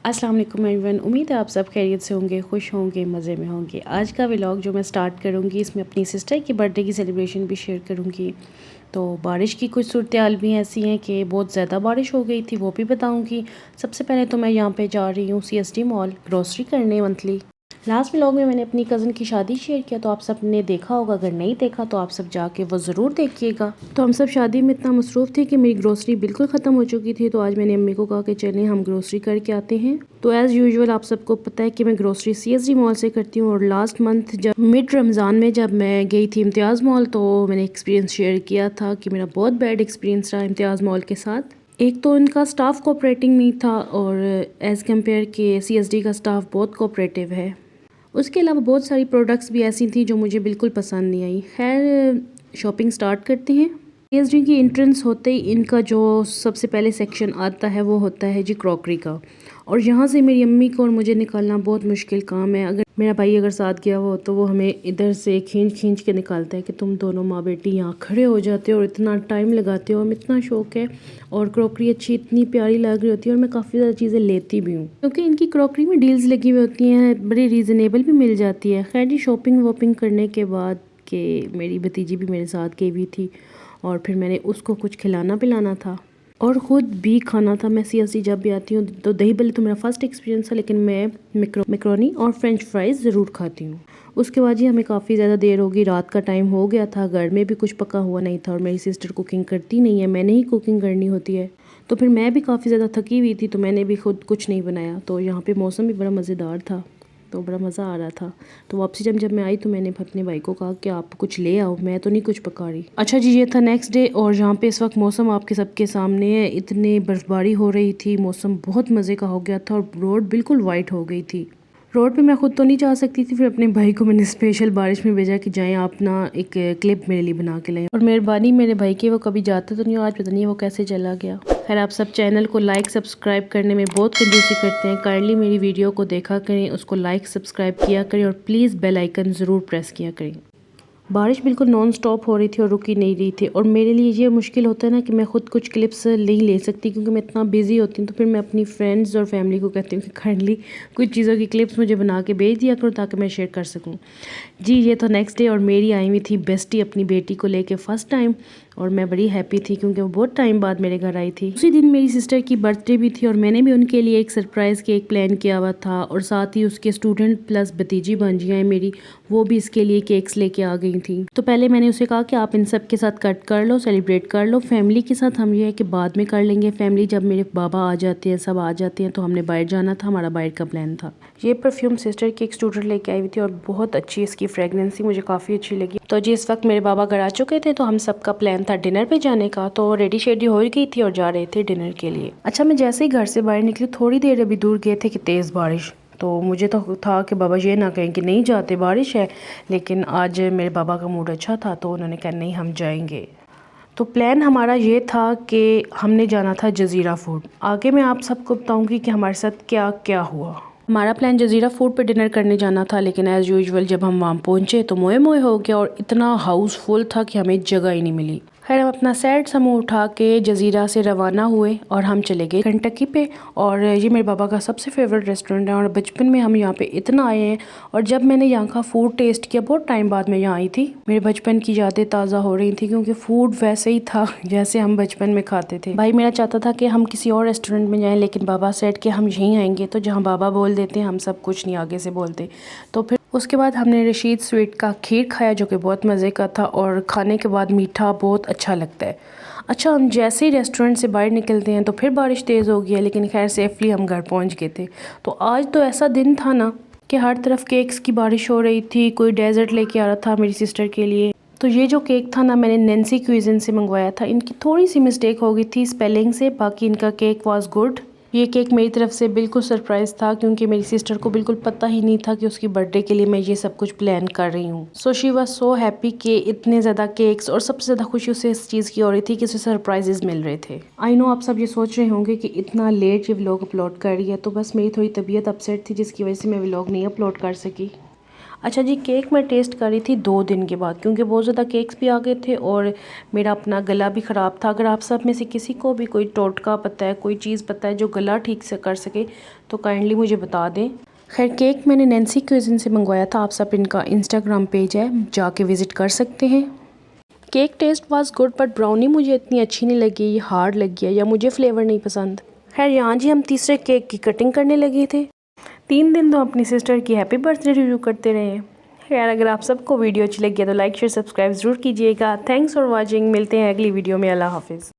अस्सलाम वालेकुम एवरीवन। उम्मीद है आप सब खैरियत से होंगे, खुश होंगे, मज़े में होंगे। आज का व्लॉग जो मैं स्टार्ट करूँगी इसमें अपनी सिस्टर की बर्थडे की सेलिब्रेशन भी शेयर करूँगी। तो बारिश की कुछ सूरत हाल भी ऐसी हैं कि बहुत ज़्यादा बारिश हो गई थी, वो भी बताऊँगी। सबसे पहले तो मैं यहाँ पे जा रही हूँ CSD मॉल ग्रोसरी करने मंथली। लास्ट व्लॉग में मैंने अपनी कज़न की शादी शेयर किया, तो आप सब ने देखा होगा। अगर नहीं देखा तो आप सब जाके वो ज़रूर देखिएगा। तो हम सब शादी में इतना मसरूफ़ थे कि मेरी ग्रोसरी बिल्कुल ख़त्म हो चुकी थी। तो आज मैंने अम्मी को कहा कि चलें हम ग्रोसरी करके आते हैं। तो एज़ यूजुअल आप सबको पता है कि मैं ग्रोसरी CSD मॉल से करती हूँ। और लास्ट मंथ जब मिड रमज़ान में जब मैं गई थी इम्तियाज़ मॉल, तो मैंने एक्सपीरियंस शेयर किया था कि मेरा बहुत बैड एक्सपीरियंस रहा इम्तियाज़ मॉल के साथ। एक तो इनका स्टाफ कोऑपरेटिंग नहीं था, और एज़ कम्पेयर के CSD का स्टाफ बहुत कोऑपरेटिव है। उसके अलावा बहुत सारी प्रोडक्ट्स भी ऐसी थी जो मुझे बिल्कुल पसंद नहीं आई। खैर शॉपिंग स्टार्ट करते हैं। CSD की एंट्रेंस होते ही इनका जो सबसे पहले सेक्शन आता है वो होता है जी क्रॉकरी का। और यहाँ से मेरी अम्मी को और मुझे निकालना बहुत मुश्किल काम है। अगर मेरा भाई अगर साथ गया हो तो वो हमें इधर से खींच खींच के निकालता है कि तुम दोनों माँ बेटी यहाँ खड़े हो जाते हो और इतना टाइम लगाते हो। हमें इतना शौक है, और क्रॉकरी अच्छी इतनी प्यारी लग रही होती है, और मैं काफ़ी ज़्यादा चीज़ें लेती भी हूँ क्योंकि इनकी क्रॉकरी में डील्स लगी हुई होती हैं, बड़ी रीज़नेबल भी मिल जाती है। खैर जी शॉपिंग वॉपिंग करने के बाद कि मेरी भतीजी भी मेरे साथ गई हुई थी, और फिर मैंने उसको कुछ खिलाना पिलाना था और ख़ुद भी खाना था। मैं CSD जब भी आती हूँ तो दही बल्ले तो मेरा फ़र्स्ट एक्सपीरियंस था, लेकिन मैं मैक्रोनी और फ्रेंच फ्राइज़ ज़रूर खाती हूँ। उसके बाद जी हमें काफ़ी ज़्यादा देर होगी, रात का टाइम हो गया था, घर में भी कुछ पका हुआ नहीं था, और मेरी सिस्टर कुकिंग करती नहीं है, मैंने ही कुकिंग करनी होती है। तो फिर मैं भी काफ़ी ज़्यादा थकी हुई थी, तो मैंने भी खुद कुछ नहीं बनाया। तो यहाँ पे मौसम भी बड़ा मज़ेदार था, तो बड़ा मज़ा आ रहा था। तो वापसी जब मैं आई तो मैंने अपने भाई को कहा कि आप कुछ ले आओ, मैं तो नहीं कुछ पका रही। अच्छा जी, ये था नेक्स्ट डे, और यहाँ पे इस वक्त मौसम आपके सबके सामने है। इतनी बर्फ़बारी हो रही थी, मौसम बहुत मज़े का हो गया था, और रोड बिल्कुल वाइट हो गई थी। रोड पे मैं खुद तो नहीं जा सकती थी, फिर अपने भाई को मैंने स्पेशल बारिश में भेजा कि जाएं आप ना एक क्लिप मेरे लिए बना के लाएं। और मेहरबानी मेरे भाई की, वो कभी जाता तो नहीं, आज पता नहीं वो कैसे चला गया। खैर आप सब चैनल को लाइक सब्सक्राइब करने में बहुत कंजूसी करते हैं। काइंडली मेरी वीडियो को देखा करें, उसको लाइक सब्सक्राइब किया करें, और प्लीज़ बेल आइकन ज़रूर प्रेस किया करें। बारिश बिल्कुल नॉन स्टॉप हो रही थी और रुकी नहीं रही थी, और मेरे लिए ये मुश्किल होता है ना कि मैं ख़ुद कुछ क्लिप्स नहीं ले सकती क्योंकि मैं इतना बिज़ी होती हूँ। तो फिर मैं अपनी फ्रेंड्स और फैमिली को कहती हूँ कि काइंडली कुछ चीज़ों की क्लिप्स मुझे बना के भेज दिया करो ताकि मैं शेयर कर सकूँ। जी ये तो नेक्स्ट डे, और मेरी आई हुई थी बेस्टी अपनी बेटी को लेके फ़र्स्ट टाइम, और मैं बड़ी हैप्पी थी क्योंकि वो बहुत टाइम बाद मेरे घर आई थी। उसी दिन मेरी सिस्टर की बर्थडे भी थी, और मैंने भी उनके लिए एक सरप्राइज़ केक प्लान किया हुआ था, और साथ ही उसके स्टूडेंट प्लस भतीजी भांजियाँ हैं मेरी, वो भी इसके लिए केक्स लेके आ गई थी। तो पहले मैंने उसे कहा कि आप इन सब के साथ कट कर लो, सेलिब्रेट कर लो। फैमिली के साथ हम ये है कि बाद में कर लेंगे। फैमिली जब मेरे बाबा आ जाते हैं, सब आ जाते हैं, तो हमने बाहर जाना था, हमारा बाहर का प्लान था। ये परफ्यूम सिस्टर की एक स्टूडेंट लेके आई हुई थी, और बहुत अच्छी इसकी फ्रेगनेंसी मुझे काफ़ी अच्छी लगी। तो जी इस वक्त मेरे बाबा घर आ चुके थे, तो हम सबका प्लान था डिनर पे जाने का। तो रेडी शेडी हो गई थी और जा रहे थे डिनर के लिए। अच्छा मैं जैसे ही घर से बाहर निकली, थोड़ी देर अभी दूर गए थे कि तेज़ बारिश। तो मुझे तो था कि बाबा ये ना कहें कि नहीं जाते, बारिश है, लेकिन आज मेरे बाबा का मूड अच्छा था, तो उन्होंने कहा नहीं हम जाएंगे। तो प्लान हमारा ये था कि हमने जाना था जज़ीरा फूड। आगे मैं आप सबको बताऊंगी कि हमारे साथ क्या क्या हुआ। हमारा प्लान जज़ीरा फूड पे डिनर करने जाना था, लेकिन एज़ यूजुअल जब हम वहाँ पहुँचे तो मोए मोए हो गया, और इतना हाउसफुल था कि हमें जगह ही नहीं मिली। खैर हम अपना सैड समूह उठा के जज़ीरा से रवाना हुए, और हम चले गए कंटकी पे। और ये मेरे बाबा का सबसे फेवरेट रेस्टोरेंट है, और बचपन में हम यहाँ पे इतना आए हैं। और जब मैंने यहाँ का फ़ूड टेस्ट किया, बहुत टाइम बाद मैं यहाँ आई थी, मेरे बचपन की यादें ताज़ा हो रही थी, क्योंकि फ़ूड वैसे ही था जैसे हम बचपन में खाते थे। भाई मेरा चाहता था कि हम किसी और रेस्टोरेंट में जाएँ, लेकिन बाबा सेट कि हम यहीं आएंगे, तो जहाँ बाबा बोल देते हैं हम सब कुछ नहीं आगे से बोलते। तो फिर उसके बाद हमने रशीद स्वीट का खीर खाया, जो कि बहुत मज़े का था, और खाने के बाद मीठा बहुत अच्छा लगता है। अच्छा हम जैसे ही रेस्टोरेंट से बाहर निकलते हैं तो फिर बारिश तेज़ हो गई है, लेकिन खैर सेफली हम घर पहुंच गए थे। तो आज तो ऐसा दिन था ना कि हर तरफ केक्स की बारिश हो रही थी, कोई डेजर्ट लेके आ रहा था मेरी सिस्टर के लिए। तो ये जो केक था ना, मैंने नैन्सी क्यूजिन से मंगवाया था। इनकी थोड़ी सी मिस्टेक हो गई थी स्पेलिंग से, बाकी इनका केक वाज गुड। ये केक मेरी तरफ से बिल्कुल सरप्राइज़ था, क्योंकि मेरी सिस्टर को बिल्कुल पता ही नहीं था कि उसकी बर्थडे के लिए मैं ये सब कुछ प्लान कर रही हूँ। So she was so happy कि इतने ज़्यादा केक्स, और सबसे ज़्यादा खुशी उसे इस चीज़ की हो रही थी कि उसे सरप्राइजेज मिल रहे थे। आई नो आप सब ये सोच रहे होंगे कि इतना लेट ये व्लॉग अपलोड कर रही है, तो बस मेरी थोड़ी तबीयत अपसेट थी जिसकी वजह से मैं व्लॉग नहीं अपलोड कर सकी। अच्छा जी, केक मैं टेस्ट कर रही थी 2 दिन के बाद, क्योंकि बहुत ज़्यादा केक्स भी आ गए थे और मेरा अपना गला भी ख़राब था। अगर आप सब में से किसी को भी कोई टोटका पता है, कोई चीज़ पता है जो गला ठीक से कर सके, तो काइंडली मुझे बता दें। खैर, केक मैंने नैन्सी क्यूजिन से मंगवाया था। आप सब इनका इंस्टाग्राम पेज है, जाके विज़िट कर सकते हैं। Cake taste was good, but brownie मुझे इतनी अच्छी नहीं लगी, ये हार्ड लगी है या मुझे फ्लेवर नहीं पसंद। खैर, यहाँ जी हम तीसरे केक की कटिंग करने लगे थे। 3 दिन तो अपनी सिस्टर की हैप्पी बर्थडे रिव्यू करते रहे हैं। खैर, अगर आप सबको वीडियो अच्छी लगी है तो लाइक शेयर सब्सक्राइब ज़रूर कीजिएगा। Thanks for watching. मिलते हैं अगली वीडियो में। अल्लाह हाफिज़।